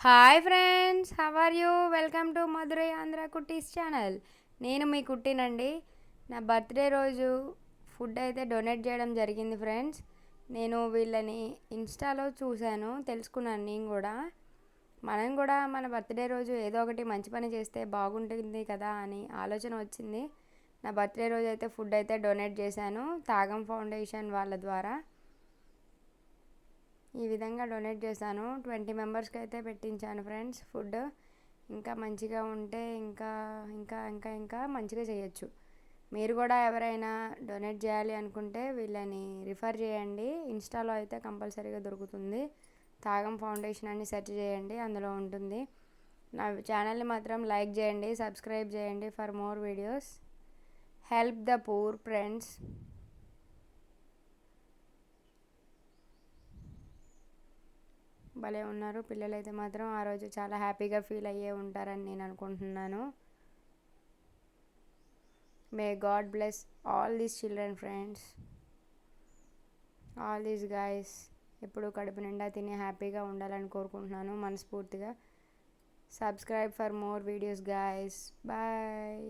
Hi friends, how are you? Welcome to Madurai Andhra Kutties channel. నేను మీ కుట్టినండి. నా బర్త్డే రోజు ఫుడ్ అయితే డొనేట్ చేయడం జరిగింది ఫ్రెండ్స్. నేను వీళ్ళని ఇన్స్టాలో చూశాను, తెలుసుకున్నాను. నేను కూడా మనం కూడా మన బర్త్డే రోజు ఏదో ఒకటి మంచి పని చేస్తే బాగుంటుంది కదా అని ఆలోచన వచ్చింది. నా బర్త్డే రోజు అయితే ఫుడ్ అయితే డొనేట్ చేశాను తాగం ఫౌండేషన్ వాళ్ళ ద్వారా. ఈ విధంగా డొనేట్ చేశాను. 20 మెంబర్స్కి అయితే పెట్టించాను ఫ్రెండ్స్ ఫుడ్. ఇంకా మంచిగా ఉంటే ఇంకా ఇంకా ఇంకా ఇంకా మంచిగా చేయొచ్చు. మీరు కూడా ఎవరైనా డొనేట్ చేయాలి అనుకుంటే వీళ్ళని రిఫర్ చేయండి. ఇన్స్టాలో అయితే కంపల్సరీగా దొరుకుతుంది. తాగం ఫౌండేషన్ అని సెర్చ్ చేయండి, అందులో ఉంటుంది. నా ఛానల్ని మాత్రం లైక్ చేయండి, సబ్స్క్రైబ్ చేయండి for more videos. Help the poor friends. భలే ఉన్నారు పిల్లలైతే మాత్రం. ఆ రోజు చాలా హ్యాపీగా ఫీల్ అయ్యే ఉంటారని నేను అనుకుంటున్నాను. May god bless all these children friends, all these guys. ఎప్పుడు కడుపు నిండా తిని హ్యాపీగా ఉండాలని కోరుకుంటున్నాను మనస్ఫూర్తిగా. Subscribe for more videos guys. Bye.